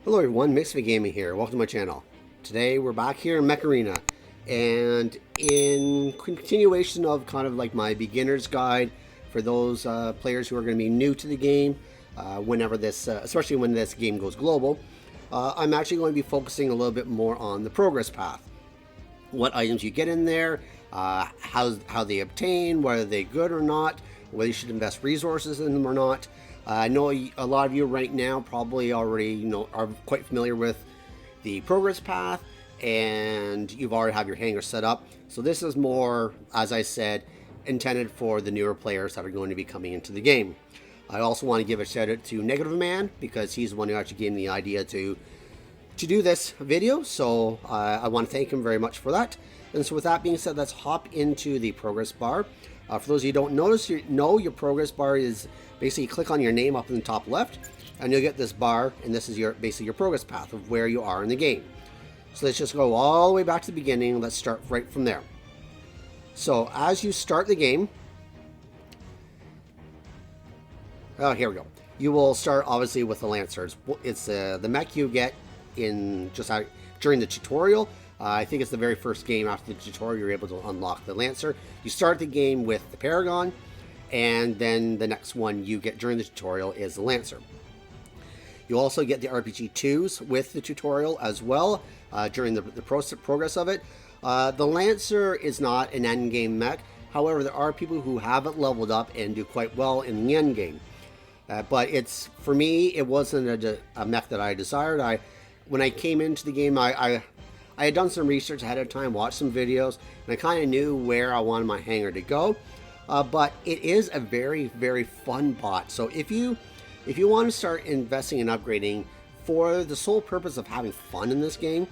Hello everyone, Mixfant Gaming here. Welcome to my channel. Today we're back here in Mech Arena, and in continuation of kind of like my beginner's guide for those players who are going to be new to the game, whenever this, especially when this game goes global, I'm actually going to be focusing a little bit more on the progress path. What items you get in there, how they obtain, whether they're good or not, whether you should invest resources in them or not. I know a lot of you right now probably already are quite familiar with the progress path, and you've already have your hangar set up. So this is more, as I said, intended for the newer players that are going to be coming into the game. I also want to give a shout out to Negative Man, because he's the one who actually gave me the idea to do this video. So I want to thank him very much for that. And so with that being said, let's hop into the progress bar. For those of you who don't notice, your progress bar is basically click on your name up in the top left, and you'll get this bar, and this is basically your progress path of where you are in the game. So let's just go all the way back to the beginning. Let's start right from there. So as you start the game, here we go. You will start obviously with the Lancers. It's the mech you get in during the tutorial. I think it's the very first game after the tutorial you're able to unlock the Lancer. You start the game with the Paragon, and then the next one you get during the tutorial is the Lancer. You also get the RPG-2s with the tutorial as well during the progress of it. The Lancer is not an endgame mech. However, there are people who have it leveled up and do quite well in the endgame. But for me, it wasn't a mech that I desired. When I came into the game, I had done some research ahead of time, watched some videos, and I kind of knew where I wanted my hangar to go. But it is a very, very fun bot. So if you want to start investing and upgrading for the sole purpose of having fun in this game,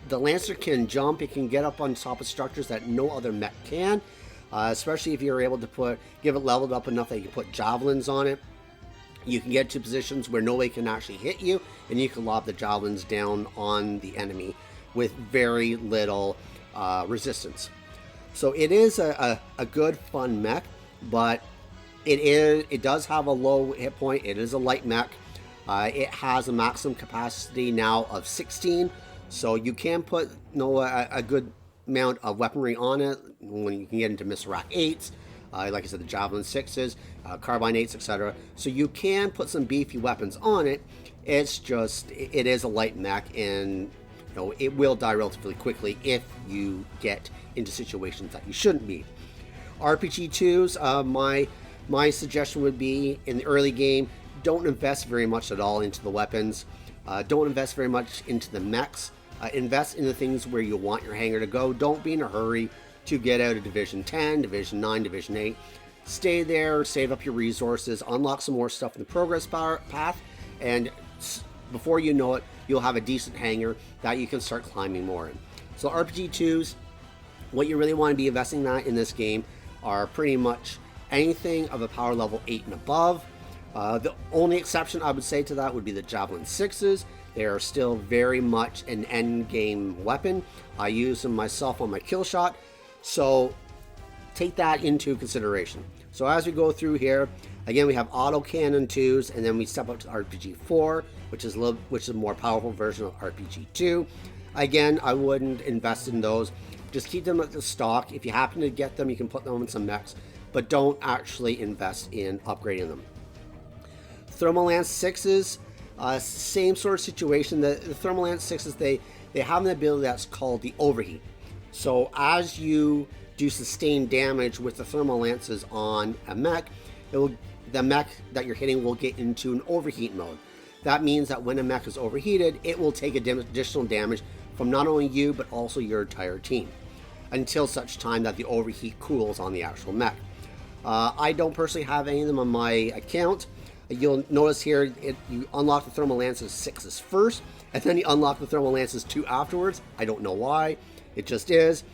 the Lancer can jump. It can get up on top of structures that no other mech can, especially if you're able to give it leveled up enough that you can put javelins on it. You can get to positions where nobody can actually hit you, and you can lob the javelins down on the enemy with very little resistance. So it is a good, fun mech, but it does have a low hit point. It is a light mech. It has a maximum capacity now of 16, so you can put a good amount of weaponry on it when you can get into Mr. Rack 8s. Like I said, the Javelin 6s, Carbine 8s, etc. So you can put some beefy weapons on it. It's just, it is a light mech, and it will die relatively quickly if you get into situations that you shouldn't be. RPG-2s, my suggestion would be, in the early game, don't invest very much at all into the weapons. Don't invest very much into the mechs. Invest in the things where you want your hangar to go. Don't be in a hurry to get out of Division 10, Division 9, Division 8. Stay there, save up your resources, unlock some more stuff in the progress path, and before you know it, you'll have a decent hangar that you can start climbing more in. So RPG-2s, what you really want to be investing in this game are pretty much anything of a power level 8 and above. The only exception I would say to that would be the Javelin 6s. They are still very much an end game weapon. I use them myself on my kill shot, so take that into consideration. So as we go through here, again, we have autocannon 2s, and then we step up to RPG-4, which is a more powerful version of RPG-2. Again, I wouldn't invest in those. Just keep them at the stock. If you happen to get them, you can put them in some mechs, but don't actually invest in upgrading them. Thermal Lance 6s, same sort of situation. The Thermal Lance 6s, they have an ability that's called the overheat. So as you do sustained damage with the Thermal Lances on a mech, the mech that you're hitting will get into an overheat mode. That means that when a mech is overheated, it will take additional damage from not only you, but also your entire team, until such time that the overheat cools on the actual mech. I don't personally have any of them on my account. You'll notice here, you unlock the Thermal Lances 6s first, and then you unlock the Thermal Lances 2 afterwards. I don't know why. It just is.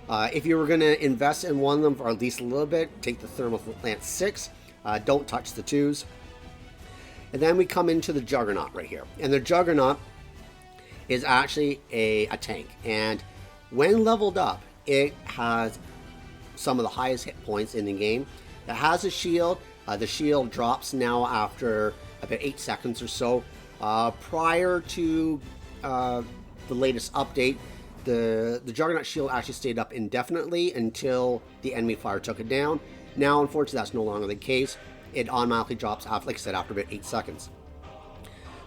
If you were going to invest in one of them for at least a little bit, take the Thermal Lance 6. Don't touch the 2s. And then we come into the Juggernaut right here. And the Juggernaut is actually a tank. And when leveled up, it has some of the highest hit points in the game. It has a shield. The shield drops now after about 8 seconds or so. Prior to the latest update, the Juggernaut shield actually stayed up indefinitely until the enemy fire took it down. Now, unfortunately, that's no longer the case. It automatically drops off, like I said, after about 8 seconds.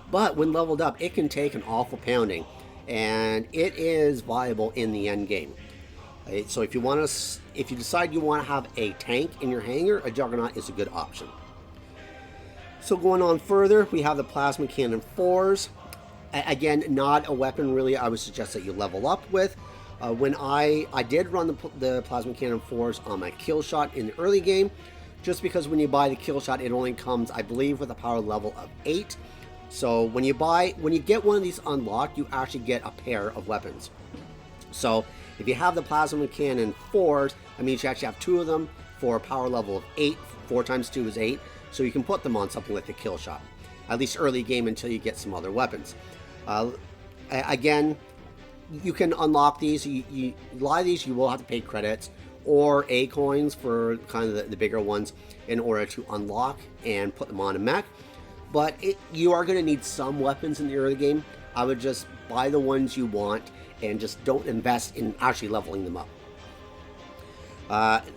But when leveled up, it can take an awful pounding, and it is viable in the end game. So if you decide you want to have a tank in your hangar, a Juggernaut is a good option. So going on further, we have the Plasma Cannon 4s. Again, not a weapon really I would suggest that you level up with. When I did run the Plasma Cannon 4s on my kill shot in the early game, just because when you buy the kill shot, it only comes, I believe, with a power level of 8. So when you get one of these unlocked, you actually get a pair of weapons. So if you have the Plasma Cannon 4s, that means you actually have 2 of them for a power level of 8. 4 times 2 is 8. So you can put them on something like the kill shot, at least early game until you get some other weapons. Again, you can unlock these. A lot of these you will have to pay credits or A coins for kind of the bigger ones in order to unlock and put them on a mech. But you are going to need some weapons in the early game. I would just buy the ones you want and just don't invest in actually leveling them up.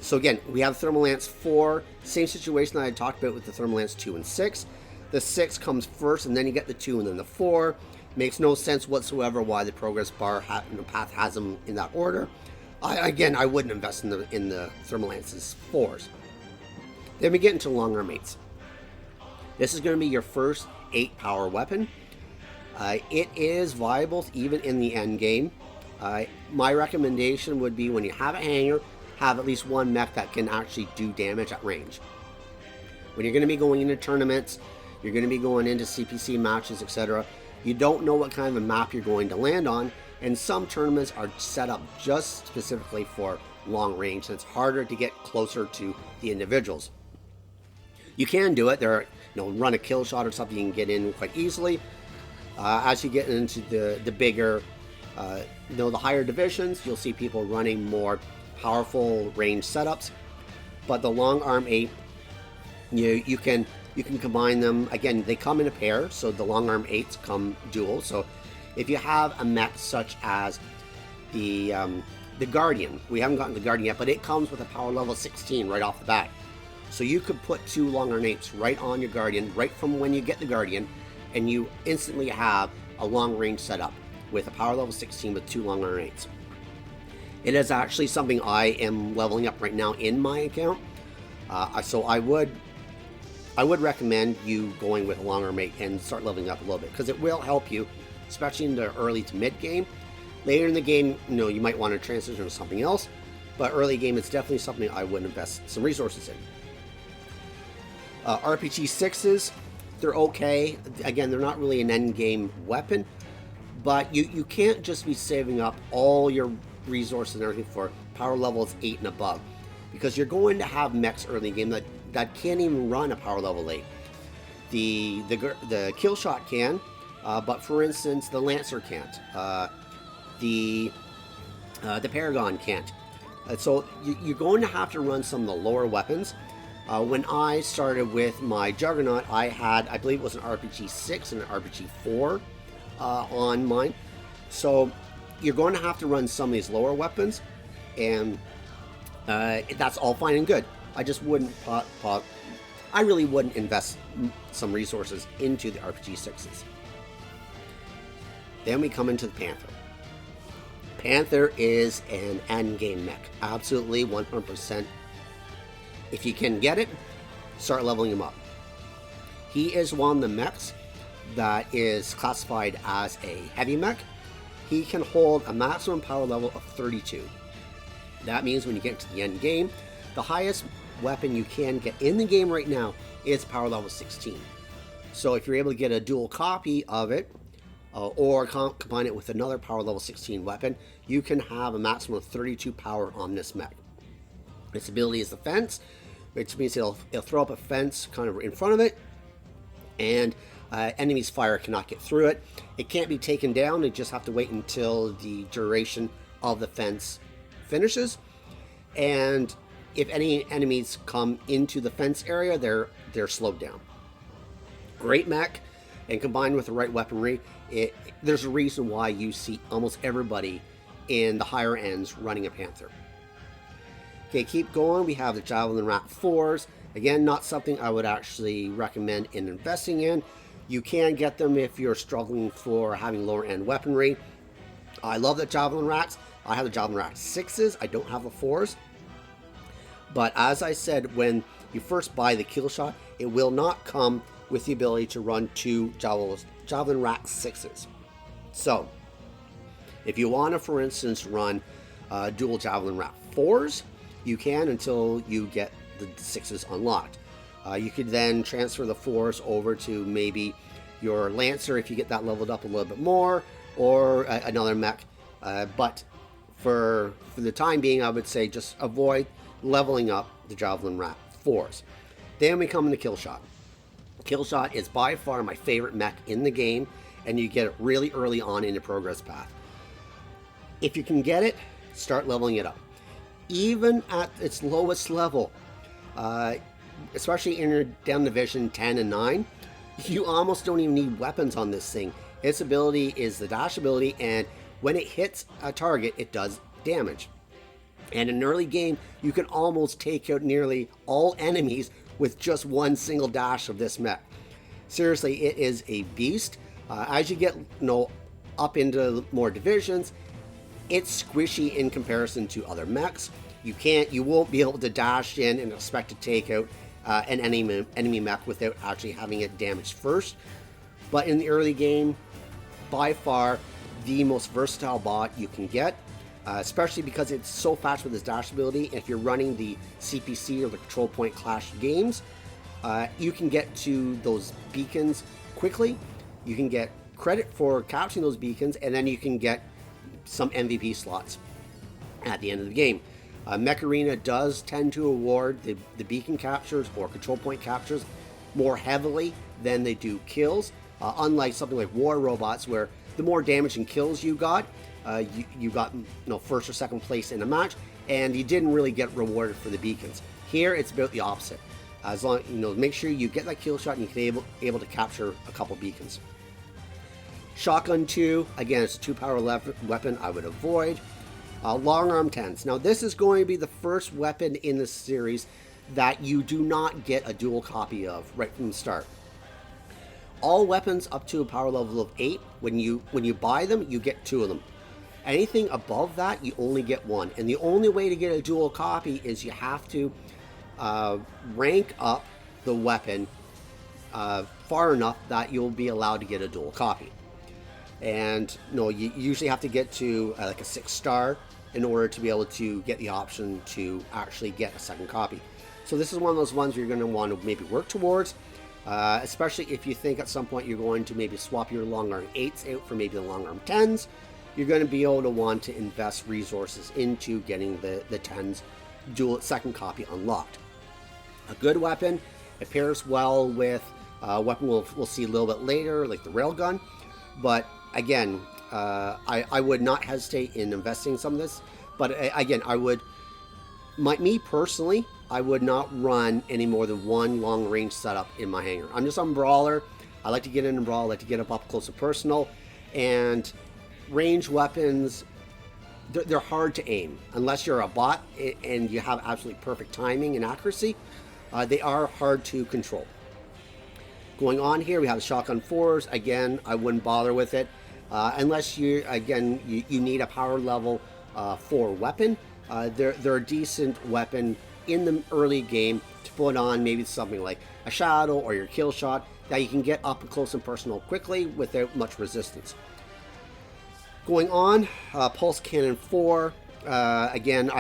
So again, we have Thermal Lance 4, same situation that I talked about with the Thermal Lance 2 and 6. The 6 comes first, and then you get the 2 and then the 4. Makes no sense whatsoever why the progress bar path has them in that order. I wouldn't invest in the Thermal Lance's 4s. Then we get into long arm 8s. This is going to be your first 8 power weapon. It is viable even in the end game. My recommendation would be when you have a hangar, have at least one mech that can actually do damage at range. When you're going to be going into tournaments, you're going to be going into CPC matches, etc. You don't know what kind of a map you're going to land on, and some tournaments are set up just specifically for long range, and it's harder to get closer to the individuals. You can do it. Run a kill shot or something, you can get in quite easily. As you get into the bigger, the higher divisions, you'll see people running more powerful range setups. But the long arm 8, you can combine them. Again, they come in a pair, so the long arm 8s come dual. So if you have a mech such as the Guardian, we haven't gotten the Guardian yet, but it comes with a power level 16 right off the bat. So you could put 2 long arm 8s right on your Guardian, right from when you get the Guardian, and you instantly have a long range setup with a power level 16 with 2 long arm 8s. It is actually something I am leveling up right now in my account. So I would recommend you going with a long arm 8 and start leveling up a little bit, because it will help you, especially in the early to mid game. Later in the game, you might want to transition to something else, but early game, it's definitely something I would invest some resources in. RPG 6s, they're okay. Again, they're not really an end game weapon, but you can't just be saving up all your resources and everything for power levels 8 and above, because you're going to have mechs early game that can't even run a power level 8. The kill shot can, but for instance, the Lancer can't. The Paragon can't. So you're going to have to run some of the lower weapons. When I started with my Juggernaut, I believe it was an RPG 6 and an RPG 4 on mine. So you're going to have to run some of these lower weapons, and that's all fine and good. I just wouldn't I really wouldn't invest some resources into the RPG 6s. Then we come into the Panther. Panther is an endgame mech. Absolutely, 100%. If you can get it, start leveling him up. He is one of the mechs that is classified as a heavy mech. He can hold a maximum power level of 32. That means when you get to the end game, the highest weapon you can get in the game right now is power level 16. So if you're able to get a dual copy of it, or combine it with another power level 16 weapon, you can have a maximum of 32 power on this mech. Its ability is the fence, which means it'll throw up a fence kind of in front of it, and enemy's fire cannot get through it. It can't be taken down. You just have to wait until the duration of the fence finishes. And if any enemies come into the fence area, they're slowed down. Great mech. And combined with the right weaponry, there's a reason why you see almost everybody in the higher ends running a Panther. Okay, keep going. We have the Javelin Rat 4s. Again, not something I would actually recommend in investing in. You can get them if you're struggling for having lower end weaponry. I love the Javelin Rats. I have the Javelin Rat 6s. I don't have the 4s. But as I said, when you first buy the kill shot, it will not come with the ability to run 2 Javelin Rat 6s. So, if you want to, for instance, run dual Javelin Rat 4s, you can until you get the 6s unlocked. You could then transfer the 4s over to maybe your Lancer if you get that leveled up a little bit more, or another mech. But for the time being, I would say just avoid leveling up the Javelin Rat 4s. Then we come into Killshot. Killshot is by far my favorite mech in the game, and you get it really early on in the progress path. If you can get it, start leveling it up. Even at its lowest level, especially in your down division 10 and 9, you almost don't even need weapons on this thing. Its ability is the dash ability, and when it hits a target, it does damage. And in an early game, you can almost take out nearly all enemies with just one single dash of this mech. Seriously, it is a beast. As you get up into more divisions, it's squishy in comparison to other mechs. You won't be able to dash in and expect to take out an enemy mech without actually having it damaged first. But in the early game, by far the most versatile bot you can get. Especially because it's so fast with its dash ability. If you're running the CPC or the Control Point Clash games, you can get to those beacons quickly. You can get credit for capturing those beacons, and then you can get some MVP slots at the end of the game. Mech Arena does tend to award the beacon captures or Control Point captures more heavily than they do kills. Unlike something like War Robots, where the more damage and kills you got, you got first or second place in a match, and you didn't really get rewarded for the beacons. Here, it's about the opposite. As long make sure you get that kill shot and you can able to capture a couple beacons. Shotgun 2, again, it's a 2-power weapon I would avoid. Long arm 10s. Now, this is going to be the first weapon in the series that you do not get a dual copy of right from the start. All weapons up to a power level of 8, when you buy them, you get 2 of them. Anything above that, you only get 1. And the only way to get a dual copy is you have to rank up the weapon far enough that you'll be allowed to get a dual copy. And you usually have to get to like a 6-star in order to be able to get the option to actually get a second copy. So this is one of those ones where you're going to want to maybe work towards. Especially if you think at some point you're going to maybe swap your long arm 8s out for maybe the long arm 10s, you're going to be able to want to invest resources into getting the 10s dual second copy unlocked. A good weapon, it pairs well with a weapon we'll see a little bit later, like the railgun. But again, I would not hesitate in investing in some of this. But again, me personally, I would not run any more than one long-range setup in my hangar. I'm just on Brawler. I like to get in a Brawl. I like to get up close and personal. And range weapons, they're hard to aim. Unless you're a bot and you have absolutely perfect timing and accuracy, they are hard to control. Going on here, we have the Shotgun 4s. Again, I wouldn't bother with it. Unless you need a power level 4 weapon. They're a decent weapon in the early game to put on maybe something like a Shadow or your kill shot that you can get up close and personal quickly without much resistance. Going on, Pulse Cannon 4. Again,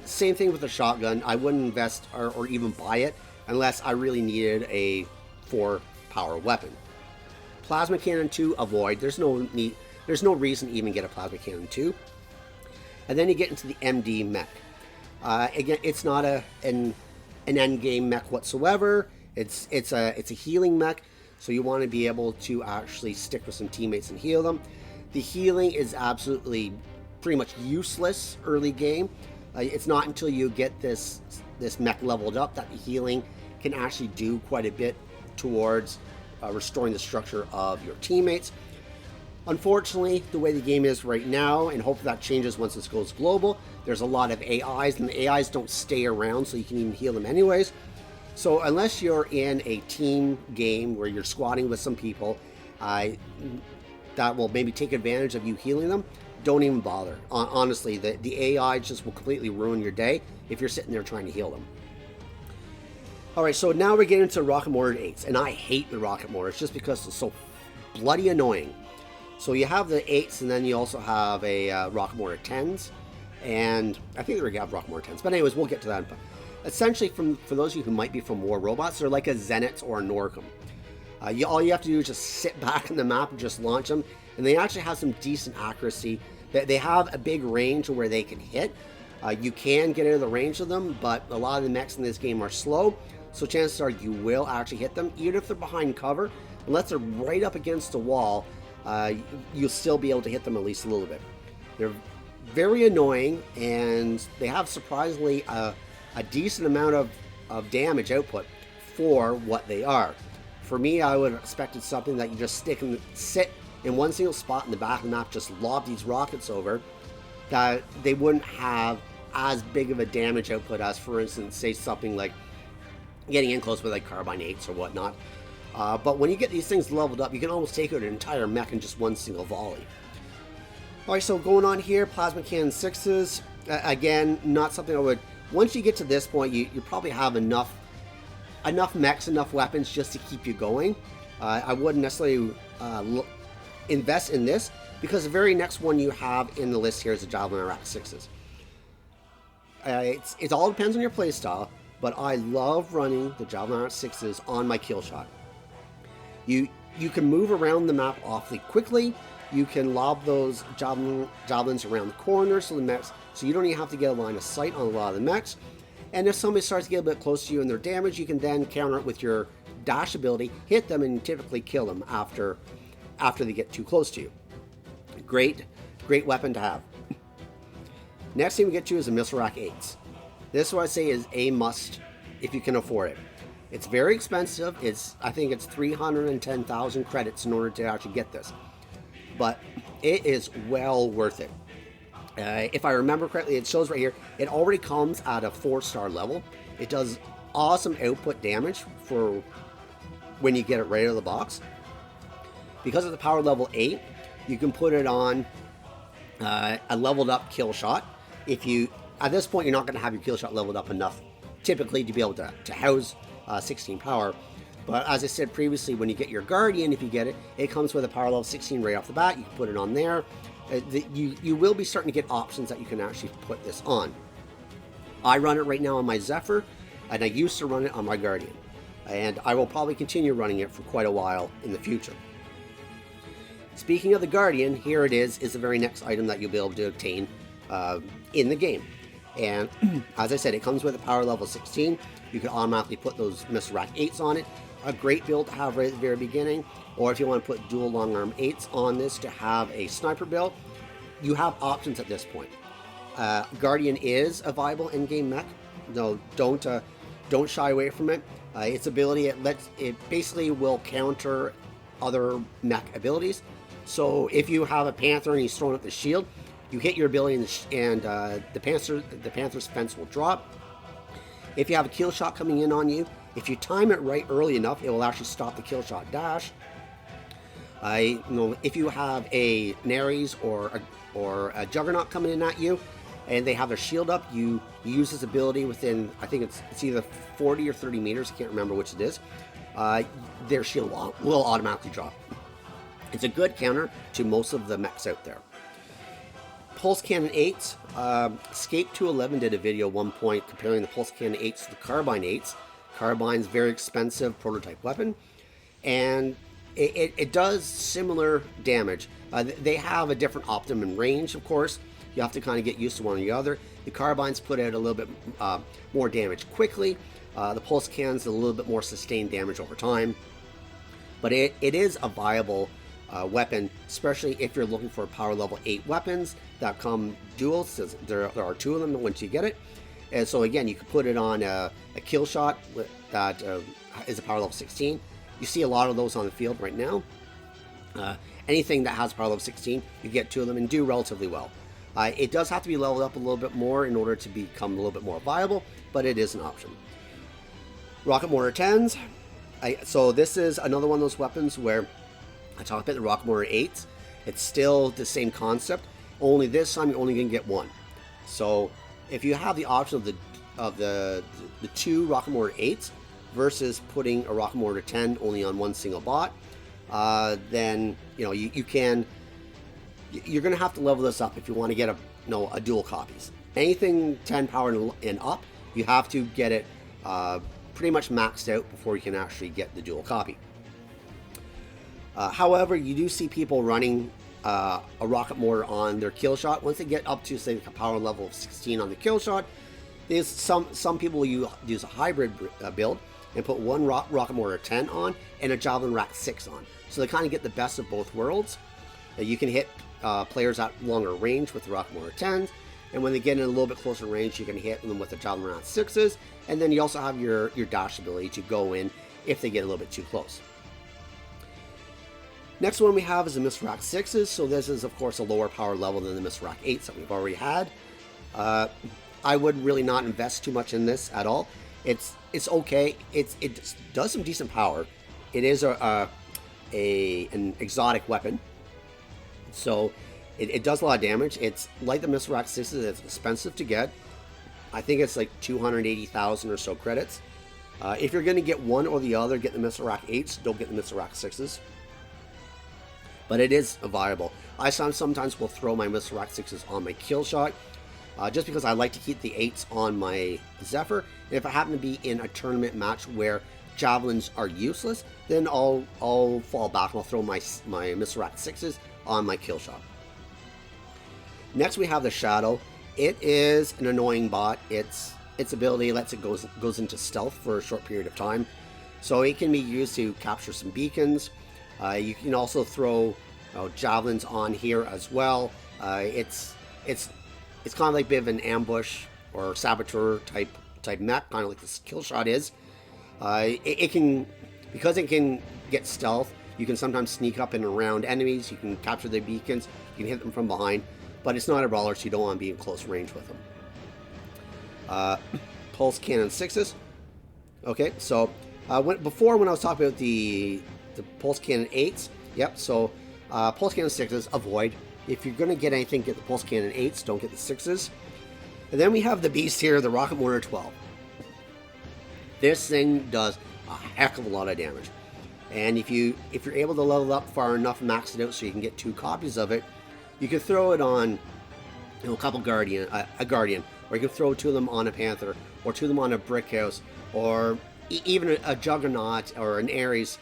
same thing with the shotgun. I wouldn't invest or even buy it unless I really needed a 4-power weapon. Plasma Cannon 2, avoid. There's no reason to even get a Plasma Cannon 2. And then you get into the MD mech. Again, it's not an end game mech whatsoever. It's a healing mech, so you want to be able to actually stick with some teammates and heal them. The healing is absolutely pretty much useless early game. It's not until you get this mech leveled up that the healing can actually do quite a bit towards restoring the structure of your teammates. Unfortunately, the way the game is right now, and hopefully that changes once this goes global, there's a lot of AIs, and the AIs don't stay around, so you can even heal them anyways. So unless you're in a team game where you're squatting with some people that will maybe take advantage of you healing them, don't even bother. Honestly, the AI just will completely ruin your day if you're sitting there trying to heal them. Alright, so now we get into Rocket Mortar 8s, and I hate the Rocket Mortars just because it's so bloody annoying. So you have the 8s, and then you also have a Rocket Mortar 10s, and I think they have Rocket Mortar 10s, but anyways, we'll get to that. But essentially, for those of you who might be from War Robots, they're like a Zenith or a Norcom. All you have to do is just sit back on the map and just launch them, and they actually have some decent accuracy. They have a big range where they can hit. You can get into the range of them, but a lot of the mechs in this game are slow, so chances are you will actually hit them, even if they're behind cover. Unless they're right up against the wall, you'll still be able to hit them at least a little bit. They're very annoying, and they have surprisingly a decent amount of damage output for what they are. For me, I would have expected something that you just sit in one single spot in the back of the map, just lob these rockets over, that they wouldn't have as big of a damage output as, for instance, say something like getting in close with like Carbine 8s or whatnot. But when you get these things leveled up, you can almost take out an entire mech in just one single volley. Alright, so going on here, Plasma Cannon 6s. Again, not something I would... Once you get to this point, you probably have enough mechs, enough weapons just to keep you going. I wouldn't necessarily invest in this, because the very next one you have in the list here is the Javelin Raider 6s. It all depends on your playstyle, but I love running the Javelin Raider 6s on my kill shot. You can move around the map awfully quickly. You can lob those javelins around the corners so you don't even have to get a line of sight on a lot of the mechs. And if somebody starts to get a bit close to you and they're damaged, you can then counter it with your dash ability, hit them, and typically kill them after they get too close to you. Great weapon to have. Next thing we get to is the Missile Rack 8s. This is what I say is a must if you can afford it. It's very expensive. I think it's 310,000 credits in order to actually get this. But it is well worth it. If I remember correctly, it shows right here, it already comes at a 4-star level. It does awesome output damage for when you get it right out of the box. Because of the power level 8, you can put it on a leveled up kill shot. At this point, you're not going to have your kill shot leveled up enough typically to be able to house 16 power. But as I said previously, when you get your Guardian, if you get it, it comes with a power level 16 right off the bat. You can put it on there. You will be starting to get options that you can actually put this on. I run it right now on my Zephyr, and I used to run it on my Guardian. And I will probably continue running it for quite a while in the future. Speaking of the Guardian, here it is the very next item that you'll be able to obtain in the game. And as I said, it comes with a power level 16. You can automatically put those Missile Rack 8s on it. A great build to have right at the very beginning. Or if you want to put dual long arm 8s on this to have a sniper build, you have options at this point. Guardian is a viable in-game mech. No, don't shy away from it. Its ability, it basically will counter other mech abilities. So if you have a Panther and he's throwing up the shield, you hit your ability and the Panther's fence will drop. If you have a kill shot coming in on you, if you time it right early enough, it will actually stop the kill shot dash. If you have a Nares or a Juggernaut coming in at you, and they have their shield up, you use this ability within, I think it's either 40 or 30 meters, I can't remember which it is, their shield will automatically drop. It's a good counter to most of the mechs out there. Pulse Cannon 8s, Escape 211 did a video at one point comparing the Pulse Cannon 8s to the Carbine 8s. Carbine's very expensive prototype weapon, and it does similar damage. They have a different optimum range, of course. You have to kind of get used to one or the other. The Carbines put out a little bit more damage quickly. The Pulse Cannon's a little bit more sustained damage over time. But it is a viable weapon, especially if you're looking for power level 8 weapons that come dual. So there are 2 of them once you get it. And so again, you can put it on a kill shot that is a power level 16. You see a lot of those on the field right now. Anything that has power level 16, you get 2 of them and do relatively well. It does have to be leveled up a little bit more in order to become a little bit more viable, but it is an option. Rocket Mortar 10s. So this is another one of those weapons where I talked about the Rocket Mortar 8s. It's still the same concept, only this time you're only going to get 1. So if you have the option of the 2 Rocket Mortar 8s versus putting a Rocket Mortar 10 only on 1 single bot, then you're going to have to level this up if you want to get a dual copies. Anything 10 power and up, you have to get it pretty much maxed out before you can actually get the dual copy. However, you do see people running a rocket mortar on their kill shot. Once they get up to, say, a power level of 16 on the kill shot, there's some people use a hybrid build and put one rocket mortar 10 on and a javelin rack 6 on. So they kind of get the best of both worlds. You can hit players at longer range with the rocket mortar 10s, and when they get in a little bit closer range, you can hit them with the javelin rack 6s, and then you also have your dash ability to go in if they get a little bit too close. Next one we have is the Missile Rack 6s. So this is, of course, a lower power level than the Missile Rack 8s that we've already had. I would really not invest too much in this at all. It's okay. It does some decent power. It is an exotic weapon, so it does a lot of damage. It's like the Missile Rack 6s. It's expensive to get. I think it's like 280,000 or so credits. If you're going to get one or the other, get the Missile Rack 8s. Don't get the Missile Rack 6s. But it is viable. I sometimes will throw my Missile Rack 6s on my kill shot, just because I like to keep the 8s on my Zephyr. And if I happen to be in a tournament match where javelins are useless, then I'll fall back and I'll throw my Missile Rack 6s on my kill shot. Next we have the Shadow. It is an annoying bot. Its ability lets it goes into stealth for a short period of time, so it can be used to capture some beacons. You can also throw javelins on here as well. It's kind of like a bit of an ambush or saboteur type mech, kind of like this kill shot is. It can, because it can get stealth, you can sometimes sneak up and around enemies. You can capture their beacons. You can hit them from behind, but it's not a brawler, so you don't want to be in close range with them. Pulse Cannon 6s. Okay, so before when I was talking about the Pulse Cannon 8s, yep, so Pulse Cannon 6s, avoid. If you're going to get anything, get the Pulse Cannon 8s, don't get the 6s. And then we have the beast here, the Rocket Mortar 12. This thing does a heck of a lot of damage. And if you're able to level up far enough, max it out so you can get 2 copies of it, you can throw it on a couple Guardian, or you can throw 2 of them on a Panther, or 2 of them on a Brick House, or even a Juggernaut or an Ares.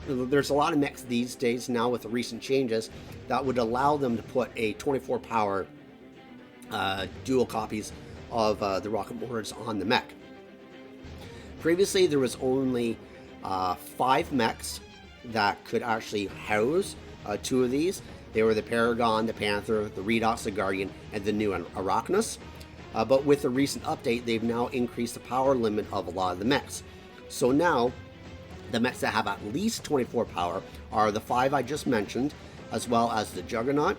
There's a lot of mechs these days now with the recent changes that would allow them to put a 24 power dual copies of the rocket mortars on the mech. Previously there was only 5 mechs that could actually house 2 of these. They were the Paragon, the Panther, the Redox, the Guardian, and the new Arachnus. But with the recent update, they've now increased the power limit of a lot of the mechs. So now the mechs that have at least 24 power are the 5 I just mentioned, as well as the Juggernaut,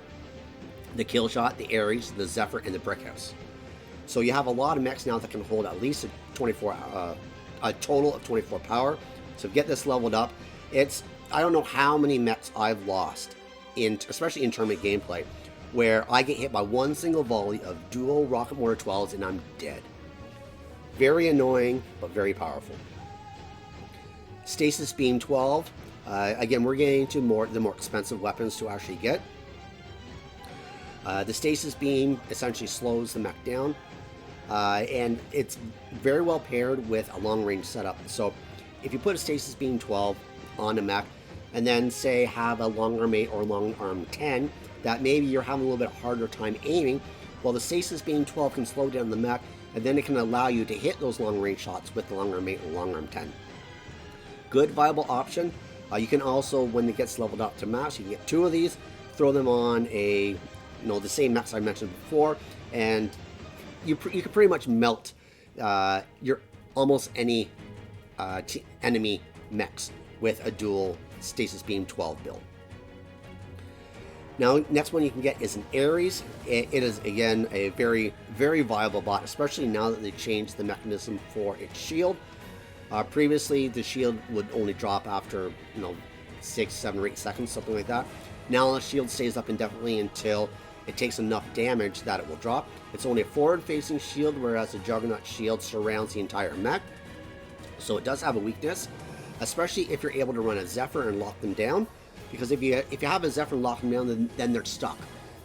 the Killshot, the Ares, the Zephyr, and the Brickhouse. So you have a lot of mechs now that can hold at least a total of 24 power. So get this leveled up. I don't know how many mechs I've lost, especially in tournament gameplay, where I get hit by one single volley of dual Rocket Mortar 12s and I'm dead. Very annoying, but very powerful. Stasis Beam 12. Again, we're getting into the more expensive weapons to actually get. The Stasis Beam essentially slows the mech down, and it's very well paired with a long-range setup. So if you put a Stasis Beam 12 on a mech, and then say have a Long Arm 8 or Long Arm 10, that maybe you're having a little bit harder time aiming, well, the Stasis Beam 12 can slow down the mech, and then it can allow you to hit those long-range shots with the Long Arm 8 or Long Arm 10. Good viable option. You can also, when it gets leveled up to max, you can get 2 of these, throw them on the same mechs I mentioned before, and you can pretty much melt your almost any enemy mechs with a dual Stasis Beam 12 build. Now, next one you can get is an Ares. It is, again, a very, very viable bot, especially now that they changed the mechanism for its shield. Previously, the shield would only drop after, 6, 7, or 8 seconds, something like that. Now the shield stays up indefinitely until it takes enough damage that it will drop. It's only a forward-facing shield, whereas the Juggernaut shield surrounds the entire mech. So it does have a weakness, especially if you're able to run a Zephyr and lock them down. Because if you have a Zephyr and lock them down, then they're stuck.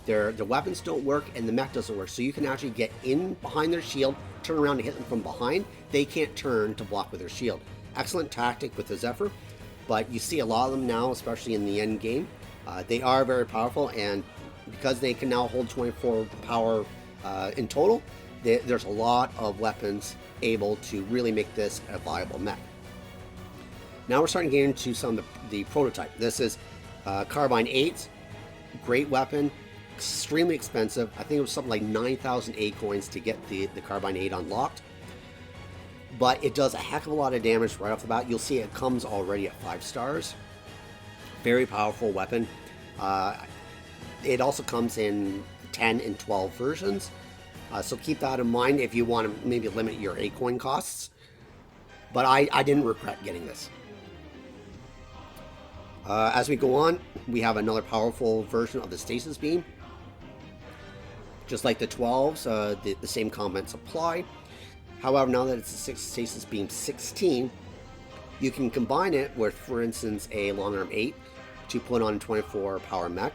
Their weapons don't work and the mech doesn't work. So you can actually get in behind their shield, turn around and hit them from behind. They can't turn to block with their shield. Excellent tactic with the Zephyr, but you see a lot of them now, especially in the end game. They are very powerful, and because they can now hold 24 power in total, there's a lot of weapons able to really make this a viable mech. Now we're starting to get into some of the prototype. This is Carbine 8, great weapon, extremely expensive. I think it was something like 9,000 A coins to get the Carbine 8 unlocked. But it does a heck of a lot of damage right off the bat. You'll see it comes already at 5 stars. Very powerful weapon. It also comes in 10 and 12 versions. So keep that in mind if you want to maybe limit your A coin costs. But I didn't regret getting this. As we go on, we have another powerful version of the Stasis Beam. Just like the 12s, the same comments apply. However, now that it's a Stasis Beam 16, you can combine it with, for instance, a Long Arm 8 to put on 24 power mech.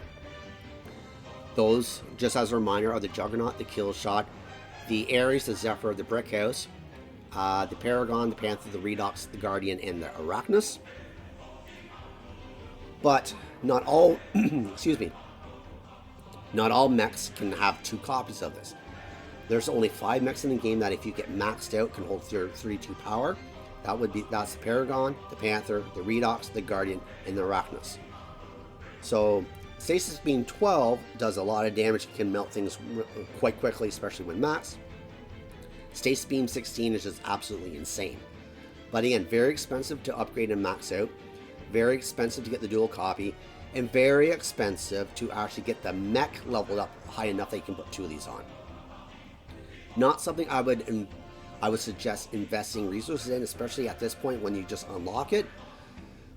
Those, just as a reminder, are the Juggernaut, the Kill Shot, the Ares, the Zephyr, the Brick House, the Paragon, the Panther, the Redox, the Guardian, and the Arachnus. But not all, excuse me, not all mechs can have 2 copies of this. There's only 5 mechs in the game that, if you get maxed out, can hold your 32 power. That's the Paragon, the Panther, the Redox, the Guardian, and the Arachnus. So Stasis Beam 12 does a lot of damage. It can melt things quite quickly, especially when maxed. Stasis Beam 16 is just absolutely insane. But again, very expensive to upgrade and max out. Very expensive to get the dual copy. And very expensive to actually get the mech leveled up high enough that you can put 2 of these on. Not something I would suggest investing resources in, especially at this point when you just unlock it.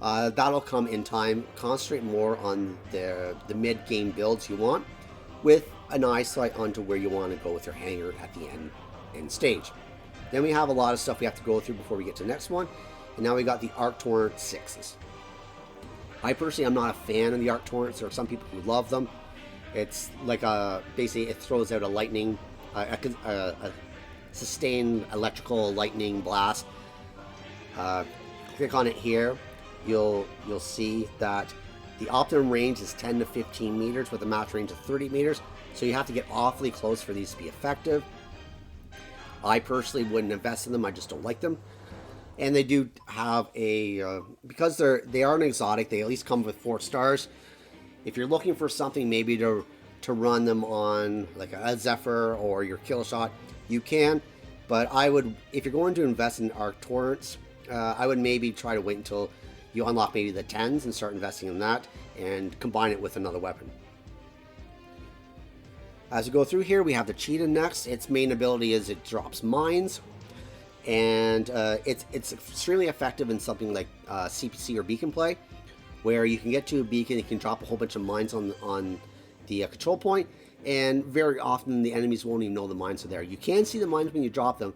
That'll come in time. Concentrate more on the mid-game builds you want, with an eyesight onto where you want to go with your hanger at the end stage. Then we have a lot of stuff we have to go through before we get to the next one. And now we got the Arc Torrent 6s. I personally am not a fan of the Arc Torrents. There are some people who love them. It's like basically it throws out a lightning, a sustained electrical lightning blast. Click on it here. You'll see that the optimum range is 10 to 15 meters with a max range of 30 meters. So you have to get awfully close for these to be effective. I personally wouldn't invest in them. I just don't like them. And they do have because they are an exotic, they at least come with 4 stars. If you're looking for something maybe to run them on like a Zephyr or your Kill Shot, you can. But I would, if you're going to invest in Arc Torrents, I would maybe try to wait until you unlock maybe the 10s and start investing in that and combine it with another weapon. As we go through here, we have the Cheetah next. Its main ability is it drops mines, and it's extremely effective in something like CPC or beacon play, where you can get to a beacon, you can drop a whole bunch of mines on the control point, and very often the enemies won't even know the mines are there. You can see the mines when you drop them,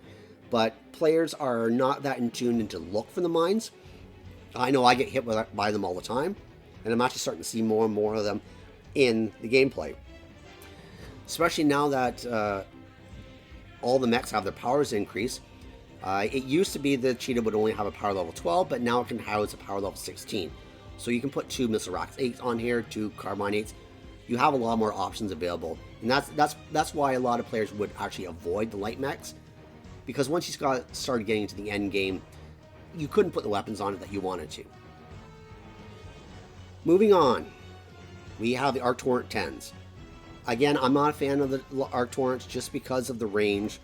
but players are not that in tune to look for the mines. I know I get hit by them all the time, and I'm actually starting to see more and more of them in the gameplay. Especially now that all the mechs have their powers increased. It used to be the Cheetah would only have a power level 12, but now it can house a power level 16. So you can put 2 Missile Racks 8s on here, 2 Carbine 8s. You have a lot more options available, and that's why a lot of players would actually avoid the light mechs, because once you started getting to the end game, you couldn't put the weapons on it that you wanted to. Moving on, we have the Arc Torrent 10s. Again, I'm not a fan of the Arc Torrents just because of the range.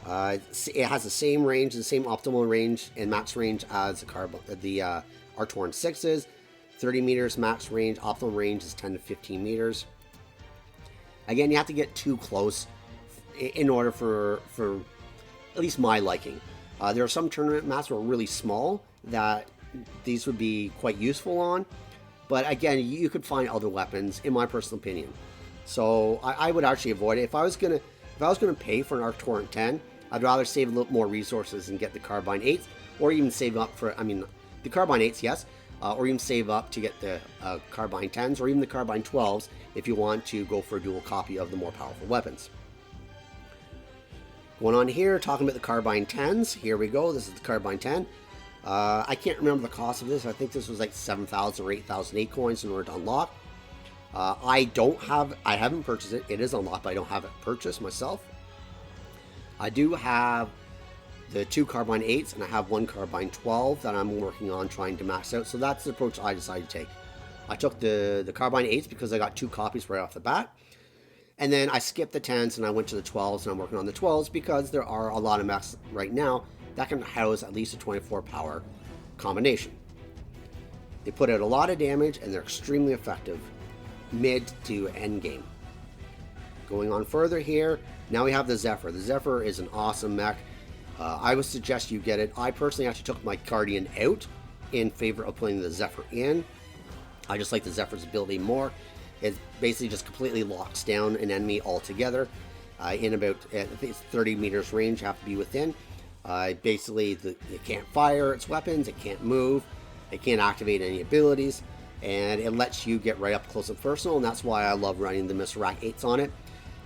It has the same range, the same optimal range and max range as the R-Torn 6s. 30 meters max range, optimal range is 10 to 15 meters. Again, you have to get too close in order for at least my liking. There are some tournament maps that are really small that these would be quite useful on, but again, you could find other weapons, in my personal opinion. So I would actually avoid it. If I was gonna pay for an Arc-Torrent 10, I'd rather save a little more resources and get the Carbine 8s, or even save up for, the Carbine 8s, yes, or even save up to get the Carbine 10s, or even the Carbine 12s if you want to go for a dual copy of the more powerful weapons. Going on here, talking about the Carbine 10s. Here we go. This is the Carbine 10. I can't remember the cost of this. I think this was like 7,000 or 8,000 acorns in order to unlock. I haven't purchased it. It is unlocked, but I don't have it purchased myself. I do have the 2 Carbine 8s, and I have 1 Carbine 12 that I'm working on trying to max out. So that's the approach I decided to take. I took the Carbine 8s because I got 2 copies right off the bat. And then I skipped the 10s and I went to the 12s, and I'm working on the 12s because there are a lot of mechs right now that can house at least a 24 power combination. They put out a lot of damage and they're extremely effective mid to end game. Going on further here, now we have the Zephyr. The Zephyr is an awesome mech. I would suggest you get it. I personally actually took my Guardian out in favor of putting the Zephyr in. I just like the Zephyr's ability more. It basically just completely locks down an enemy altogether in about, I think it's 30 meters range, you have to be within. Basically, it can't fire its weapons, it can't move, it can't activate any abilities, and it lets you get right up close and personal, and that's why I love running the Mr. Rack 8s on it,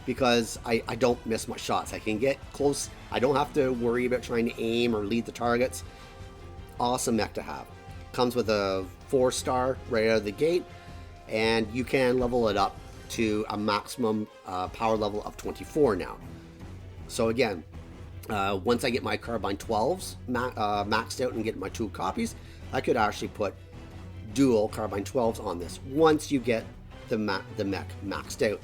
because I don't miss my shots. I can get close, I don't have to worry about trying to aim or lead the targets. Awesome mech to have. Comes with a 4-star right out of the gate, and you can level it up to a maximum power level of 24 now. So again, once I get my Carbine 12s maxed out and get my 2 copies, I could actually put dual Carbine 12s on this once you get the mech maxed out.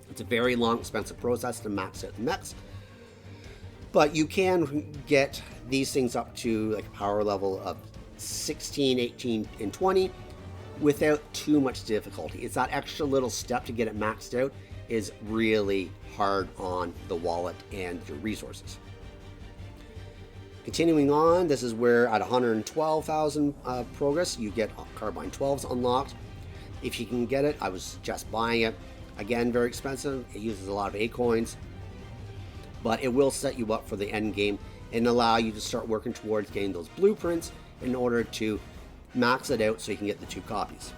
It's a very long, expensive process to max out the mechs, but you can get these things up to like a power level of 16, 18, and 20 without too much difficulty. It's that extra little step to get it maxed out is really hard on the wallet and your resources. Continuing on, this is where at 112,000 progress, you get Carbine 12s unlocked. If you can get it, I would suggest buying it. Again, very expensive. It uses a lot of acorns, but it will set you up for the end game and allow you to start working towards getting those blueprints in order to max it out so you can get the 2 copies.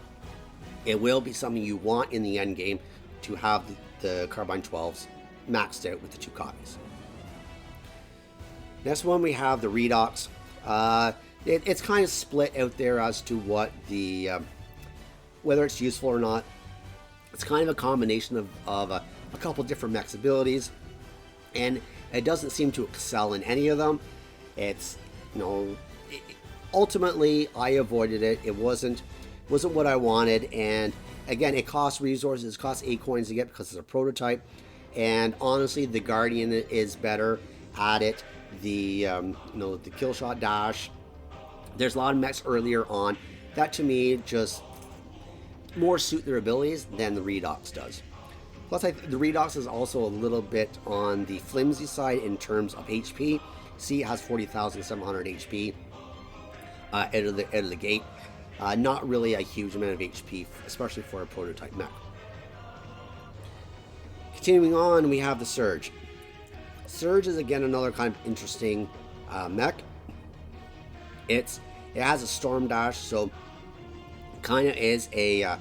It will be something you want in the end game to have the Carbine 12s maxed out with the 2 copies. Next one, we have the Redox. It's kind of split out there as to what the whether it's useful or not. It's kind of a combination of a couple different mechs abilities, and it doesn't seem to excel in any of them. It's, ultimately I avoided it. It wasn't what I wanted, and again, it costs resources, it costs acorns to get because it's a prototype, and honestly, the Guardian is better at it. The the kill shot dash. There's a lot of mechs earlier on that to me just more suit their abilities than the Redox does. Plus, the Redox is also a little bit on the flimsy side in terms of HP. See, it has 40,700 HP out of the gate. Not really a huge amount of HP, especially for a prototype mech. Continuing on, we have the Surge. Surge is again another kind of interesting mech. It has a storm dash, so kind of is a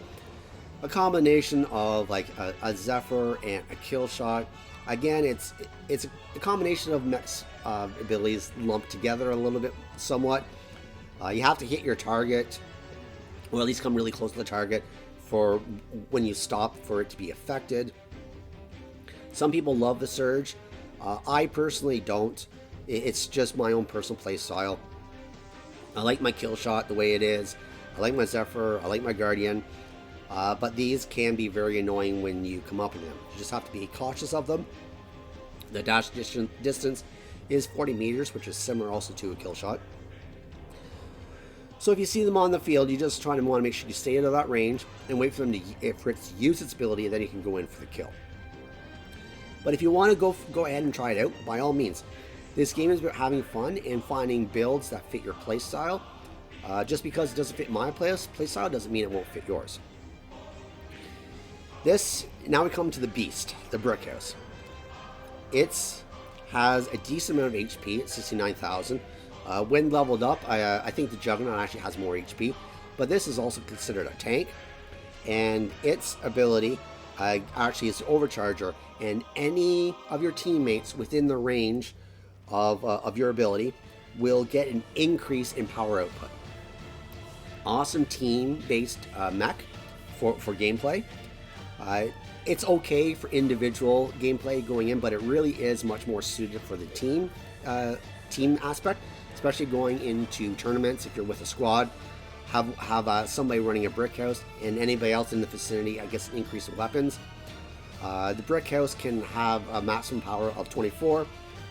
combination of like a Zephyr and a kill shot. Again, it's a combination of mechs abilities lumped together a little bit, somewhat. You have to hit your target, or at least come really close to the target for when you stop for it to be affected. Some people love the Surge. I personally don't. It's just my own personal play style. I like my kill shot the way it is. I like my Zephyr. I like my Guardian. But these can be very annoying when you come up with them. You just have to be cautious of them. The dash distance is 40 meters, which is similar also to a kill shot. So if you see them on the field, you just want to make sure you stay out of that range and wait for them for it to use its ability, and then you can go in for the kill. But if you want to go ahead and try it out, by all means. This game is about having fun and finding builds that fit your playstyle. Just because it doesn't fit my playstyle doesn't mean it won't fit yours. Now we come to the beast, the brick house. It has a decent amount of HP at 69,000. When leveled up, I think the Juggernaut actually has more HP, but this is also considered a tank, and its ability actually is Overcharger, and any of your teammates within the range of your ability will get an increase in power output. Awesome team-based mech for gameplay. It's okay for individual gameplay going in, but it really is much more suited for the team aspect, especially going into tournaments. If you're with a squad, have somebody running a brick house, and anybody else in the vicinity gets an increase in weapons. The brick house can have a maximum power of 24.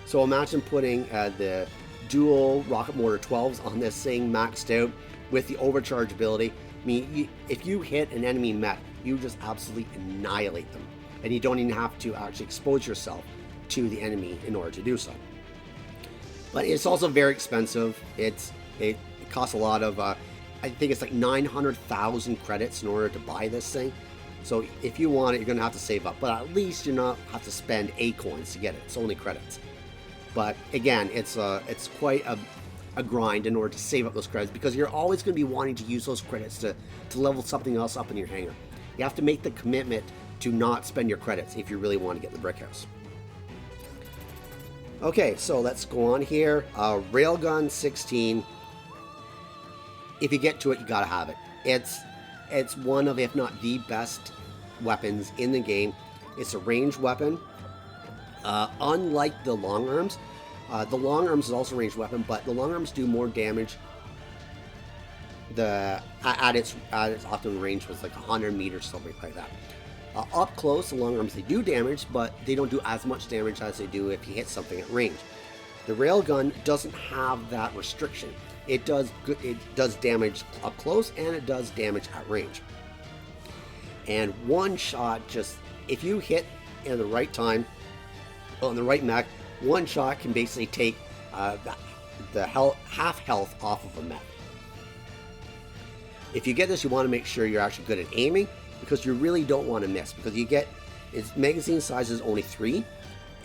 So imagine putting the dual rocket mortar 12s on this thing maxed out with the overcharge ability. I mean, if you hit an enemy mech, you just absolutely annihilate them, and you don't even have to actually expose yourself to the enemy in order to do so. But it's also very expensive. It costs a lot of, I think it's like 900,000 credits in order to buy this thing. So if you want it, you're going to have to save up. But at least you not have to spend coins to get it. It's only credits. But again, it's quite a grind in order to save up those credits, because you're always going to be wanting to use those credits to level something else up in your hangar. You have to make the commitment to not spend your credits if you really want to get the brick house. Okay, so let's go on here. Railgun 16. If you get to it, you gotta have it. It's one of, if not the best weapons in the game. It's a ranged weapon. Unlike the long arms is also a ranged weapon, but the long arms do more damage. At its optimum range was like 100 meters, something like that. Up close, the long arms, they do damage, but they don't do as much damage as they do if you hit something at range. The railgun doesn't have that restriction. It does damage up close, and it does damage at range. And one shot, if you hit in the right time on the right mech, one shot can basically take the half health off of a mech. If you get this, you want to make sure you're actually good at aiming, because you really don't want to miss, because its magazine size is only 3,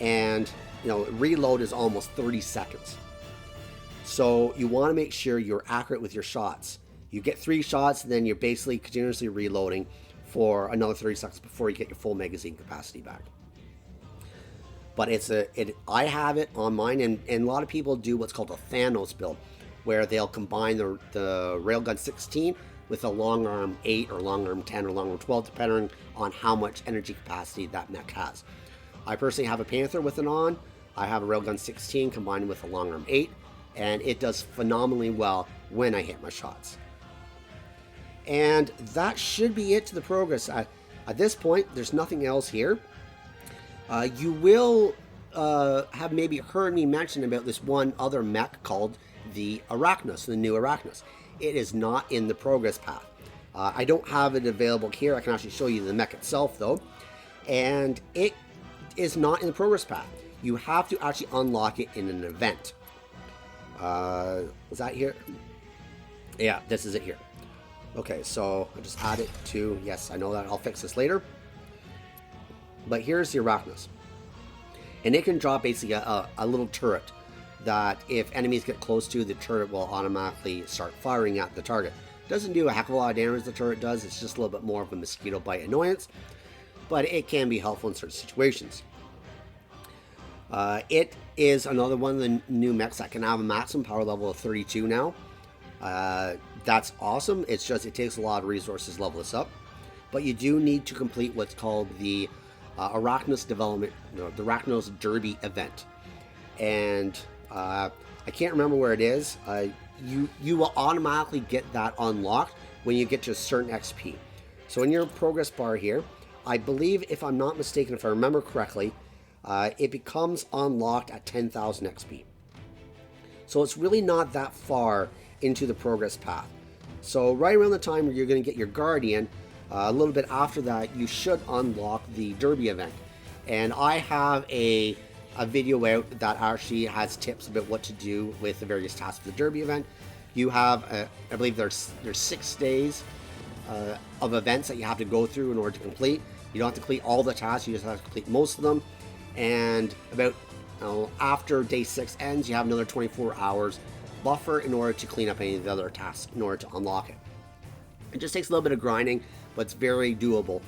and reload is almost 30 seconds. So you want to make sure you're accurate with your shots. You get 3 shots, and then you're basically continuously reloading for another 30 seconds before you get your full magazine capacity back. But I have it on mine, and a lot of people do what's called a Thanos build, where they'll combine the Railgun 16 with a long arm 8 or long arm 10 or long arm 12, depending on how much energy capacity that mech has. I personally have a Panther with it on. I have a Railgun 16 combined with a long arm 8, and it does phenomenally well when I hit my shots. And that should be it to the progress. At this point, there's nothing else here. You will have maybe heard me mention about this one other mech called the Arachnos, the new Arachnos. It is not in the progress path. I don't have it available here. I can actually show you the mech itself, though. And it is not in the progress path. You have to actually unlock it in an event. Was that here? Yeah, this is it here. Okay, so I'll just add it to... Yes, I know that. I'll fix this later. But here's the Arachnos. And it can drop basically a little turret that if enemies get close to, the turret will automatically start firing at the target. Doesn't do a heck of a lot of damage, the turret does. It's just a little bit more of a mosquito bite annoyance. But it can be helpful in certain situations. It is another one of the new mechs that can have a maximum power level of 32 now. That's awesome. It's just it takes a lot of resources to level this up. But you do need to complete what's called the Arachnos development, the Arachnos Derby event. And I can't remember where it is. You will automatically get that unlocked when you get to a certain XP. So in your progress bar here, I believe, if I'm not mistaken, if I remember correctly, it becomes unlocked at 10,000 XP. So it's really not that far into the progress path. So right around the time where you're going to get your Guardian, a little bit after that, you should unlock the Derby event. And I have a video out that actually has tips about what to do with the various tasks for the Derby event. You have, I believe there's 6 days of events that you have to go through in order to complete. You don't have to complete all the tasks, you just have to complete most of them. And about after day 6 ends, you have another 24 hours buffer in order to clean up any of the other tasks in order to unlock it. It just takes a little bit of grinding, but it's very doable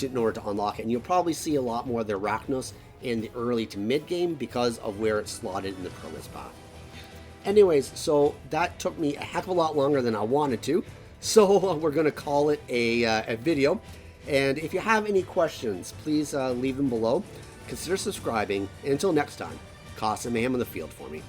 in order to unlock it. And you'll probably see a lot more of the Arachnos in the early to mid game because of where it's slotted in the progress path. Anyways, so that took me a heck of a lot longer than I wanted to, so we're going to call it a video. And if you have any questions, please leave them below. Consider subscribing, and until next time, cause some mayhem in the field for me.